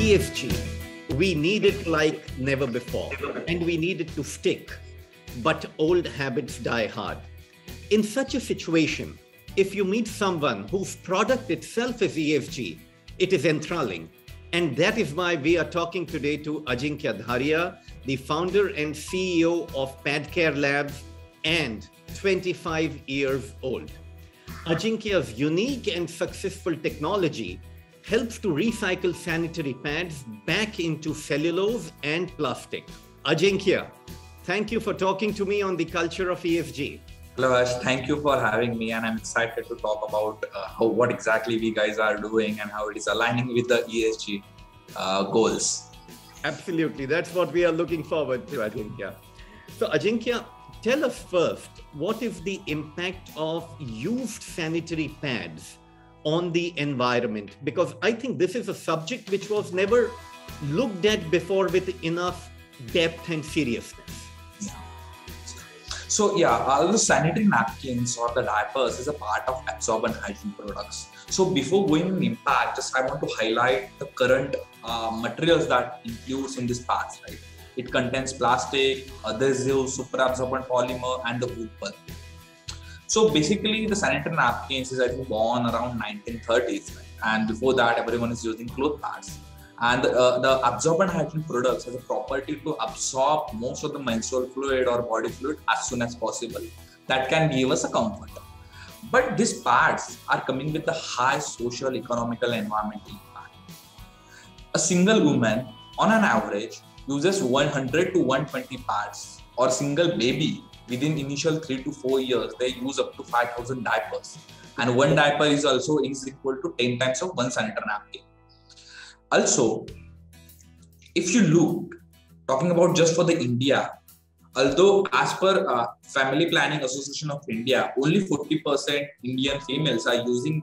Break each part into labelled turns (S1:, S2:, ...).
S1: ESG, we need it like never before, and we need it to stick. But old habits die hard. In such a situation, if you meet someone whose product itself is ESG, it is enthralling. And that is why we are talking today to Ajinkya Dharia, the founder and CEO of Padcare Labs and 25 years old. Ajinkya's unique and successful technology helps to recycle sanitary pads back into cellulose and plastic. Ajinkya, thank you for talking to me on the culture of ESG.
S2: Hello, Ash. Thank you for having me, and I'm excited to talk about what exactly we guys are doing and how it is aligning with the ESG goals.
S1: Absolutely. That's what we are looking forward to, Ajinkya. So, Ajinkya, tell us first, what is the impact of used sanitary pads on the environment? Because I think this is a subject which was never looked at before with enough depth and seriousness.
S2: So all the sanitary napkins or the diapers is a part of absorbent hygiene products. So before going in impact, I want to highlight the current materials that includes in this pads, right? It contains plastic, adhesive, super absorbent polymer, and the wood pulp. So basically, the sanitary napkins is, I think, born around 1930s, right? And before that, everyone is using cloth pads. And the absorbent hygiene products has a property to absorb most of the menstrual fluid or body fluid as soon as possible. That can give us a comfort. But these pads are coming with a high social, economical, environmental impact. A single woman, on an average, uses 100 to 120 pads, or single baby within initial 3 to 4 years, they use up to 5,000 diapers. And one diaper is equal to 10 times of one sanitary napkin. Also, if you look, talking about just for the India, although as per Family Planning Association of India, only 40% Indian females are using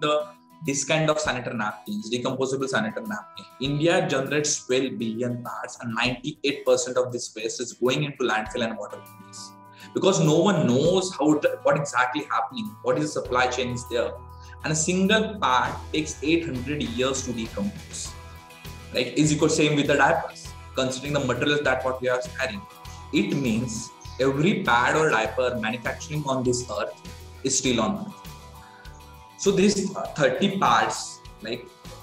S2: this kind of sanitary napkins, decomposable sanitary napkin. India generates 12 billion pads and 98% of this waste is going into landfill and water bodies. Because no one knows what exactly happening, what is the supply chain is there. And a single pad takes 800 years to decompose. Like, is equal same with the diapers, considering the materials that what we are carrying. It means every pad or diaper manufacturing on this earth is still on earth. So these 30 pads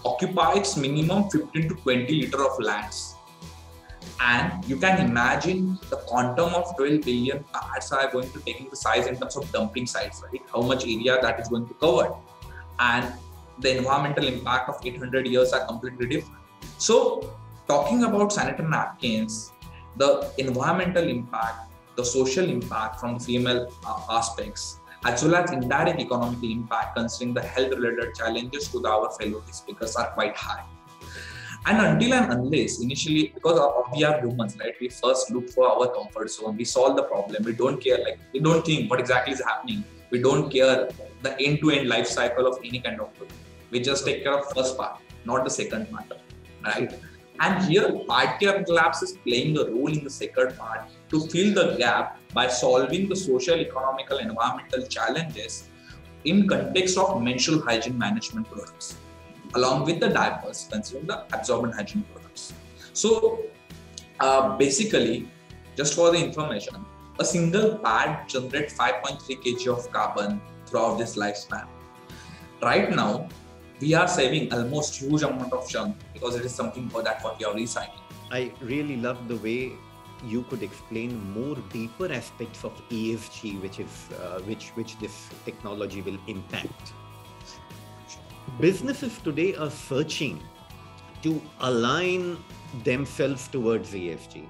S2: occupies minimum 15 to 20 liter of lands. And you can imagine the quantum of 12 billion pads are going to take into size in terms of dumping sites, right? How much area that is going to cover. And the environmental impact of 800 years are completely different. So, talking about sanitary napkins, the environmental impact, the social impact from the female aspects, as well as indirect economic impact considering the health-related challenges to our fellow speakers are quite high. And until and unless, initially, because we are humans, right? We first look for our comfort zone. We solve the problem. We don't care, we don't think what exactly is happening. We don't care the end-to-end life cycle of any kind of product. We just take care of first part, not the second matter. Right? And here, Padcare Labs is playing a role in the second part to fill the gap by solving the social, economical, environmental challenges in context of menstrual hygiene management products, along with the diapers, considering the absorbent hygiene products. So, basically, just for the information, a single pad generates 5.3 kg of carbon throughout this lifespan. Right now, we are saving almost huge amount of chunk because it is something for that what we are recycling.
S1: I really love the way you could explain more deeper aspects of ESG, which this technology will impact. Businesses today are searching to align themselves towards ESG,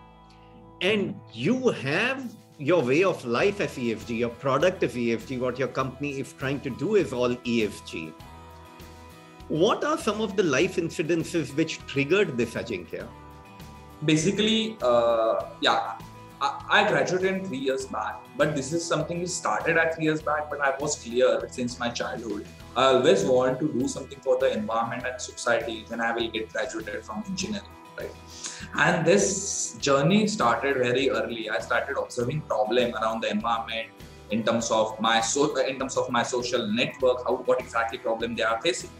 S1: and you have your way of life as ESG, your product is ESG, what your company is trying to do is all ESG. What are some of the life incidences which triggered this, Ajinkya?
S2: Basically, I graduated 3 years back, but this is something which started at 3 years back, but I was clear since my childhood. I always want to do something for the environment and society when I will get graduated from engineering, right? And this journey started very early. I started observing problem around the environment in terms of my social network, what exactly problem they are facing.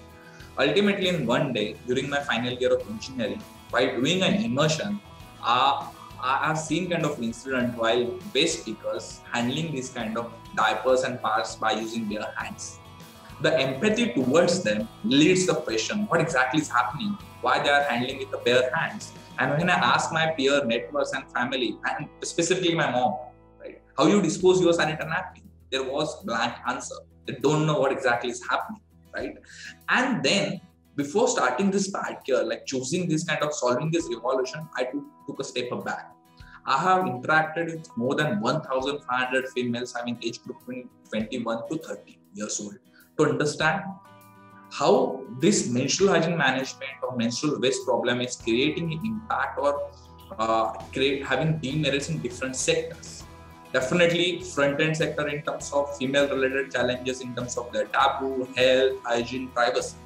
S2: Ultimately, in one day, during my final year of engineering, while doing an immersion, I have seen kind of incident while waste pickers handling these kind of diapers and parts by using their hands. The empathy towards them leads the question, what exactly is happening? Why they are handling with the bare hands? And when I ask my peer networks and family, and specifically my mom, right, how you dispose your sanitary napkin? There was blank answer. They don't know what exactly is happening, right? And then before starting this bad care, like choosing this kind of solving this revolution, I took a step back. I have interacted with more than 1,500 females having age group between 21 to 30 years old to understand how this menstrual hygiene management or menstrual waste problem is creating an impact or having demerits in different sectors. Definitely front-end sector in terms of female-related challenges in terms of their taboo, health, hygiene, privacy.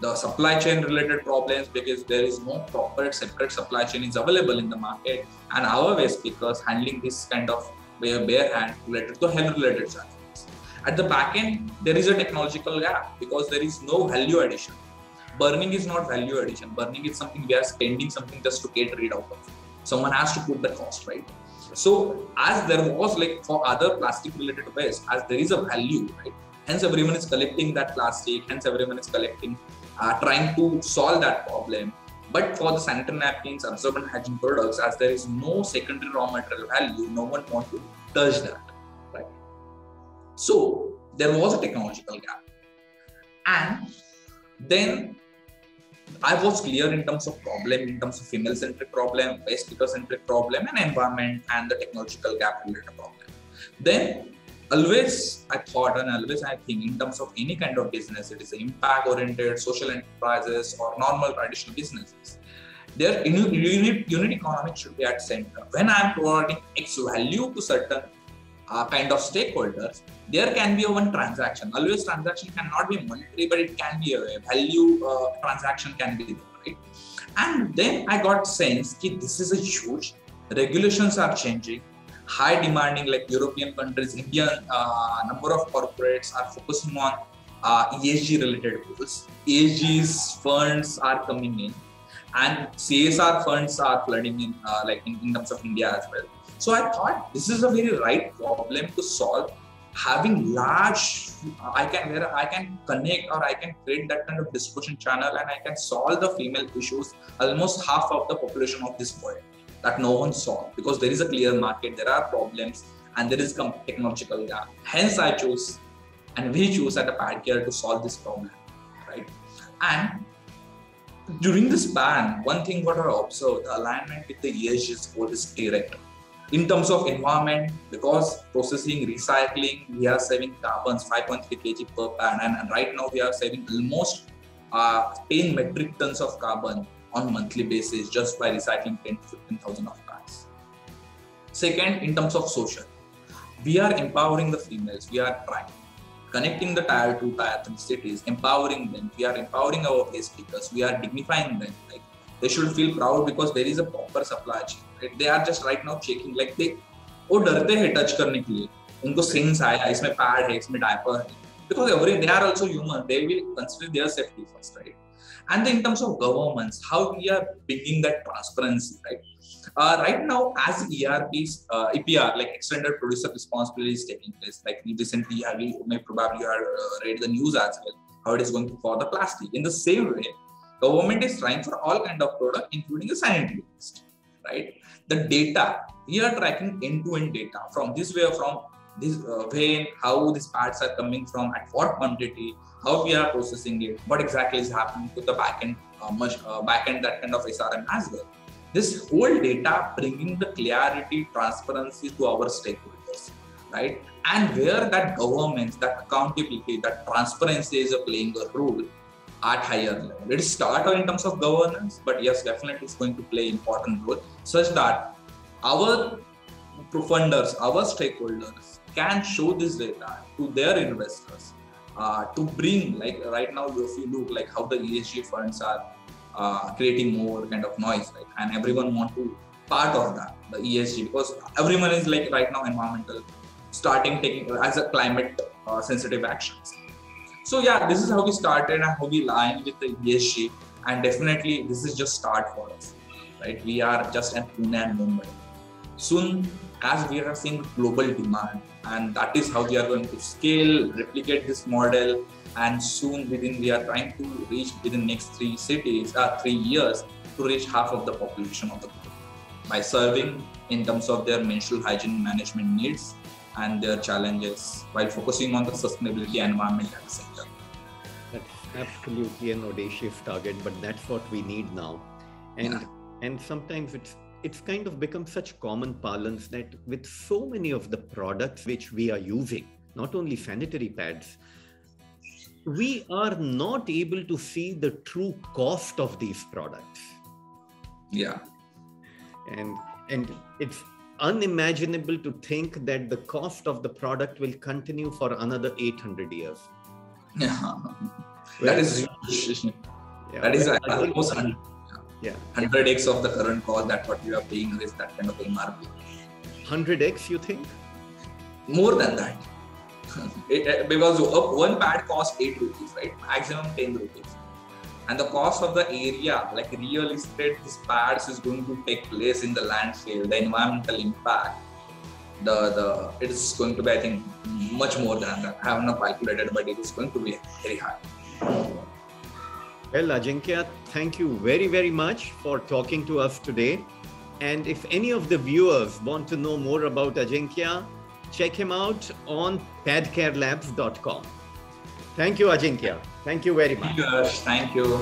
S2: The supply chain related problems because there is no proper separate supply chain is available in the market, and our waste pickers handling this kind of bare hand related to health related challenges. At the back end, there is a technological gap because there is no value addition. Burning is not value addition. Burning is something we are spending something just to get rid of. Someone has to put the cost, right? So as there was like for other plastic related waste, as there is a value, right? Hence everyone is collecting that plastic, hence everyone is collecting, trying to solve that problem. But for the sanitary napkins, absorbent hygiene products, as there is no secondary raw material value, no one wants to touch that, right? So there was a technological gap. And then I was clear in terms of problem, in terms of female-centric problem, waste picker-centric problem, and environment and the technological gap-related problem. Then always I thought and always I think in terms of any kind of business, it is impact-oriented, social enterprises or normal traditional businesses. Their unit economics should be at center. When I am providing X value to certain kind of stakeholders, there can be a one transaction. Always transaction cannot be monetary, but it can be a value transaction can be there, right? And then I got sense that this is a huge, regulations are changing, high demanding like European countries, Indian number of corporates are focusing on ESG related goals. ESG's funds are coming in and CSR funds are flooding in in terms of India as well. So I thought this is a very right problem to solve. Having large, I can connect or I can create that kind of distribution channel and I can solve the female issues, almost half of the population of this world that no one solved because there is a clear market, there are problems and there is technological gap. Hence I chose and we choose at the Padcare to solve this problem, right? And during this ban, one thing what I observed, the alignment with the ESG's goal is direct. In terms of environment, because processing, recycling, we are saving carbons 5.3 kg per pan, and right now we are saving almost 10 metric tons of carbon on monthly basis just by recycling 10 to 15,000 of pans. Second, in terms of social, we are empowering the females. We are trying connecting the tier 2, tier 3 cities, empowering them. We are empowering our waste pickers. We are dignifying them. Like they should feel proud because there is a proper supply chain. Right? They are just right now checking like वो डरते हैं touch करने के लिए. उनको sense आया इसमें pad है, इसमें डायपर है. Because they are also human. They will consider their safety first, right? And then in terms of governments, how we are bringing that transparency, right? Right now, as ERPs, EPR, like extended producer responsibility is taking place. Like recently, you may probably have read the news as well, how it is going for the plastic. In the same way, government is trying for all kind of product, including the sanitary waste, right? The data, we are tracking end-to-end data from this way, from this way, how these parts are coming from, at what quantity, how we are processing it, what exactly is happening to the backend, backend that kind of SRM as well. This whole data bringing the clarity, transparency to our stakeholders, right? And where that governance, that accountability, that transparency is playing a role at higher level. It is started in terms of governance, but yes, definitely it's going to play important role such that our funders, our stakeholders can show this data to their investors to bring, like right now, if you look like how the ESG funds are creating more kind of noise, right? And everyone want to part of that, the ESG, because everyone is like right now environmental, starting taking as a climate sensitive actions. So yeah, this is how we started and how we align with the ESG. And definitely this is just start for us, right? We are just at Pune and Mumbai. Soon, as we are seeing global demand, and that is how we are going to scale, replicate this model, and soon we are trying to reach within next 3 years to reach half of the population of the globe by serving in terms of their menstrual hygiene management needs and their challenges while focusing on the sustainability and environment at the center.
S1: That's absolutely an audacious target, but that's what we need now. And sometimes it's kind of become such common parlance that with so many of the products which we are using, not only sanitary pads, we are not able to see the true cost of these products.
S2: Yeah.
S1: And it's unimaginable to think that the cost of the product will continue for another 800 years.
S2: Yeah. That is almost 100x of the current cost that what you are paying is that kind of MRP.
S1: 100x, you think?
S2: More than that. Because one pad costs 8 rupees, right? Maximum 10 rupees. And the cost of the area, like real estate, these pads is going to take place in the landfill, the environmental impact. It is going to be, I think, much more than that. I have not calculated, but it is going to be very high.
S1: Well, Ajinkya, thank you very, very much for talking to us today. And if any of the viewers want to know more about Ajinkya, check him out on padcarelabs.com. Thank you, Ajinkya. Thank you very much.
S2: Thank you.